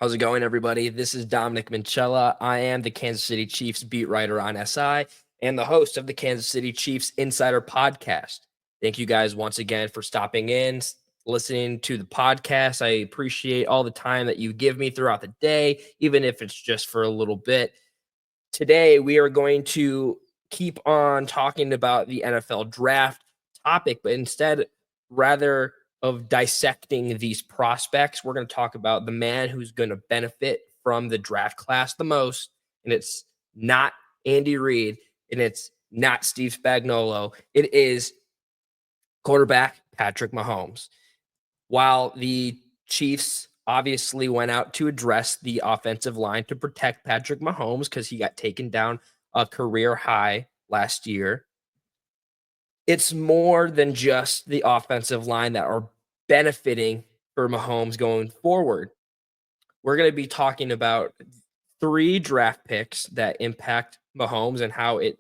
How's it going, everybody? This is Dominic Minchella. I am the Kansas City Chiefs beat writer on SI and the host of the Kansas City Chiefs Insider Podcast. Thank you guys once again for stopping in, listening to the podcast. I appreciate all the time that you give me throughout the day, even if it's just for a little bit. Today, we are going to keep on talking about the NFL draft topic, but instead, rather of dissecting these prospects, we're going to talk about the man who's going to benefit from the draft class the most. And it's not Andy Reid, and it's not Steve Spagnuolo. It is quarterback Patrick Mahomes. While the Chiefs obviously went out to address the offensive line to protect Patrick Mahomes because he got taken down a career high last year, it's more than just the offensive line that are benefiting for Mahomes going forward. We're going to be talking about 3 draft picks that impact Mahomes and how it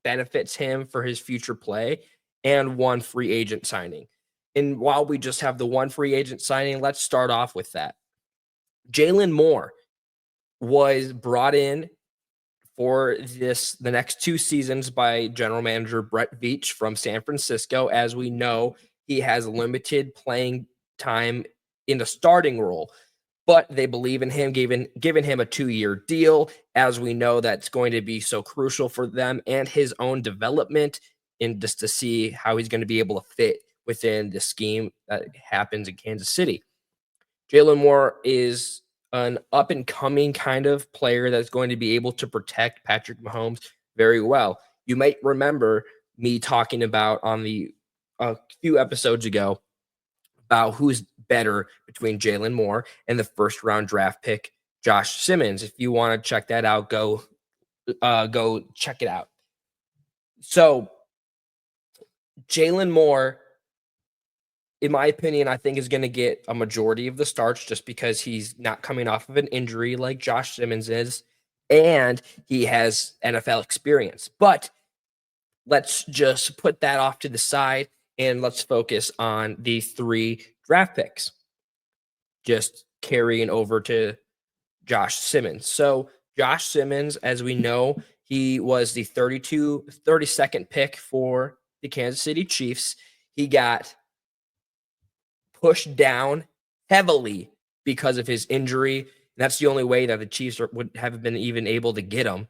benefits him for his future play, and 1 free agent signing. And while we just have the 1 free agent signing, let's start off with that. Jalen Moore was brought in for the next 2 seasons by general manager Brett Veach from San Francisco. As we know, he has limited playing time in the starting role, but they believe in him, giving him a 2-year deal. As we know, that's going to be so crucial for them and his own development, and just to see how he's going to be able to fit within the scheme that happens in Kansas City. Jalen Moore is an up and coming kind of player that's going to be able to protect Patrick Mahomes very well. You might remember me talking about on a few episodes ago about who's better between Jalen Moore and the first round draft pick Josh Simmons. If you want to check that out, go check it out. So Jalen Moore, in my opinion, I think is going to get a majority of the starts just because he's not coming off of an injury like Josh Simmons is, and he has NFL experience. But let's just put that off to the side and let's focus on the 3 draft picks, just carrying over to Josh Simmons. So Josh Simmons, as we know, he was the 32nd pick for the Kansas City Chiefs. He got pushed down heavily because of his injury. That's the only way that the Chiefs would have been even able to get him,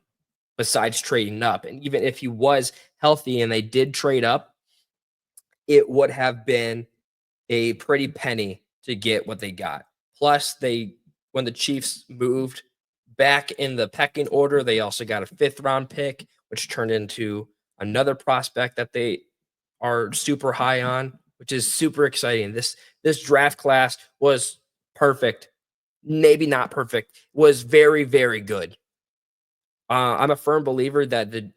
besides trading up. And even if he was healthy and they did trade up, it would have been a pretty penny to get what they got. Plus, when the Chiefs moved back in the pecking order, they also got a 5th round pick, which turned into another prospect that they are super high on, which is super exciting. This draft class was perfect. Maybe not perfect. Was very, very good. I'm a firm believer that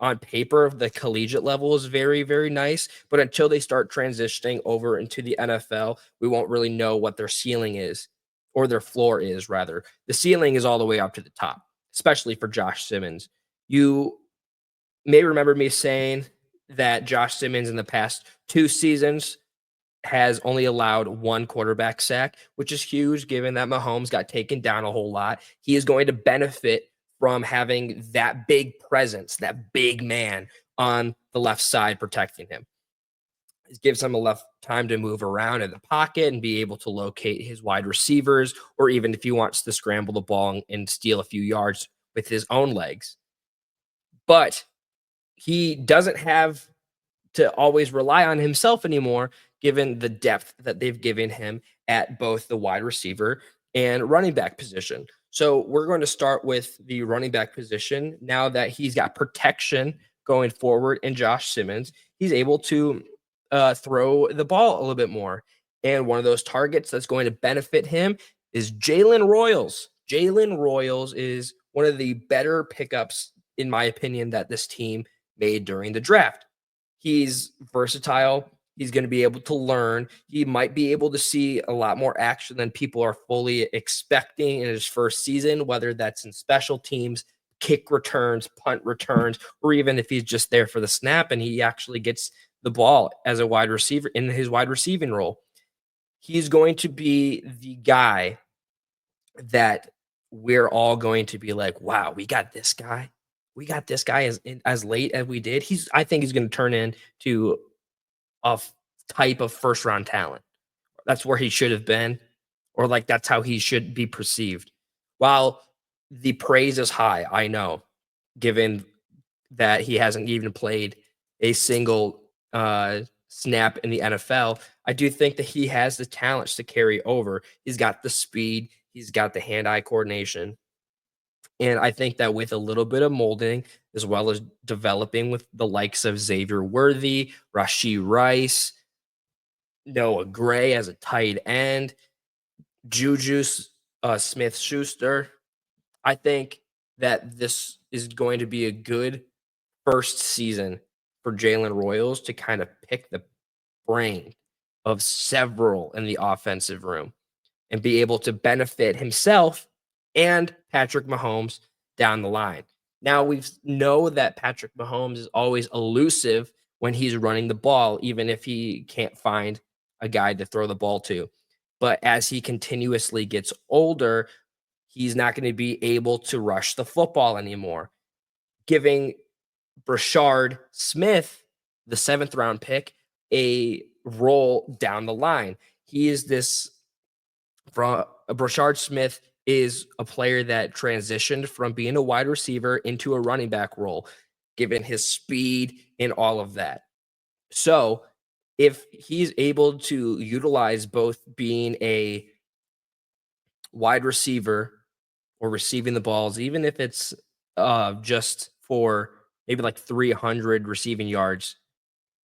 on paper, the collegiate level is very, very nice, but until they start transitioning over into the NFL, we won't really know what their ceiling is, or their floor is, rather. The ceiling is all the way up to the top, especially for Josh Simmons. You may remember me saying that Josh Simmons in the past 2 seasons has only allowed 1 quarterback sack, which is huge given that Mahomes got taken down a whole lot. He is going to benefit from having that big presence, that big man on the left side protecting him. It gives him enough time to move around in the pocket and be able to locate his wide receivers, or even if he wants to scramble the ball and steal a few yards with his own legs. But he doesn't have to always rely on himself anymore, given the depth that they've given him at both the wide receiver and running back position. So we're going to start with the running back position. Now that he's got protection going forward in Josh Simmons, he's able to throw the ball a little bit more. And one of those targets that's going to benefit him is Jalen Royals. Jalen Royals is one of the better pickups, in my opinion, that this team made during the draft. He's versatile. He's going to be able to learn. He might be able to see a lot more action than people are fully expecting in his first season, whether that's in special teams, kick returns, punt returns, or even if he's just there for the snap and he actually gets the ball as a wide receiver in his wide receiving role. He's going to be the guy that we're all going to be like, "Wow, we got this guy. We got this guy as late as we did." I think he's gonna turn into a type of first round talent. That's where he should have been, or like that's how he should be perceived. While the praise is high, I know, given that he hasn't even played a single snap in the NFL. I do think that he has the talents to carry over. He's got the speed, he's got the hand-eye coordination. And I think that with a little bit of molding, as well as developing with the likes of Xavier Worthy, Rashee Rice, Noah Gray as a tight end, Juju Smith Schuster, I think that this is going to be a good first season for Jalen Royals to kind of pick the brain of several in the offensive room and be able to benefit himself and Patrick Mahomes down the line. Now we know that Patrick Mahomes is always elusive when he's running the ball, even if he can't find a guy to throw the ball to. But as he continuously gets older, he's not going to be able to rush the football anymore, giving Brashard Smith, the seventh round pick, a role down the line. He is this from Brashard Smith is a player that transitioned from being a wide receiver into a running back role, given his speed and all of that. So, if he's able to utilize both being a wide receiver or receiving the balls, even if it's just for maybe like 300 receiving yards,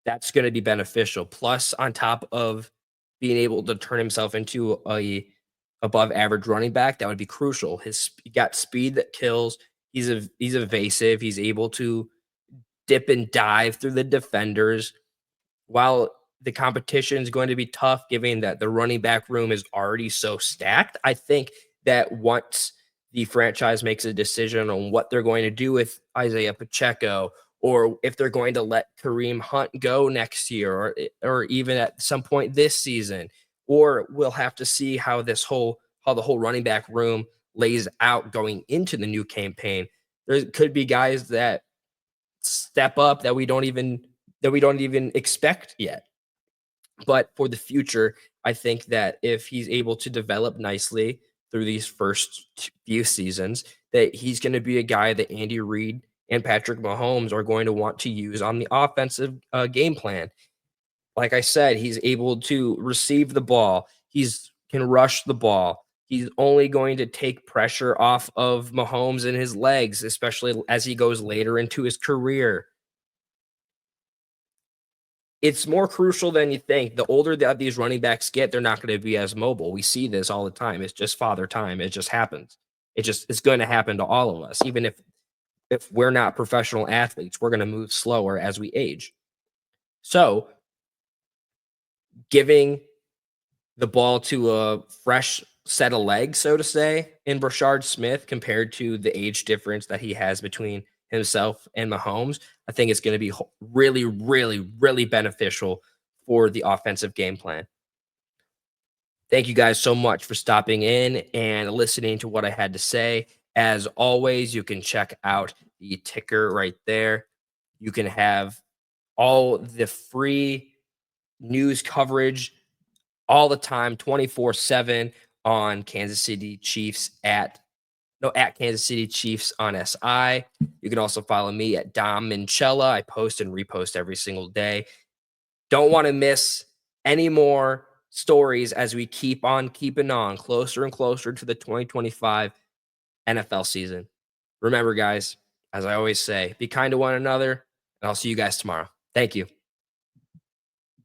that's going to be beneficial. Plus, on top of being able to turn himself into a above average running back, that would be crucial. He got speed that kills. He's evasive. He's able to dip and dive through the defenders. While the competition is going to be tough, given that the running back room is already so stacked, I think that once the franchise makes a decision on what they're going to do with Isaiah Pacheco, or if they're going to let Kareem Hunt go next year, or even at some point this season, or we'll have to see how the whole running back room lays out going into the new campaign. There could be guys that step up that we don't even expect yet. But for the future, I think that if he's able to develop nicely through these few seasons, that he's going to be a guy that Andy Reid and Patrick Mahomes are going to want to use on the offensive game plan. Like I said, he's able to receive the ball. He's can rush the ball. He's only going to take pressure off of Mahomes and his legs, especially as he goes later into his career. It's more crucial than you think. The older that these running backs get, they're not going to be as mobile. We see this all the time. It's just father time. It just happens. It's going to happen to all of us. Even if we're not professional athletes, we're going to move slower as we age. So, giving the ball to a fresh set of legs, so to say, in Brashard Smith compared to the age difference that he has between himself and Mahomes, I think it's going to be really, really, really beneficial for the offensive game plan. Thank you guys so much for stopping in and listening to what I had to say. As always, you can check out the ticker right there. You can have all the free news coverage all the time, 24/7 on Kansas City Chiefs at Kansas City Chiefs on SI. You can also follow me at Dom Minchella. I post and repost every single day. Don't want to miss any more stories as we keep on keeping on closer and closer to the 2025 NFL season. Remember, guys, as I always say, be kind to one another, and I'll see you guys tomorrow. Thank you.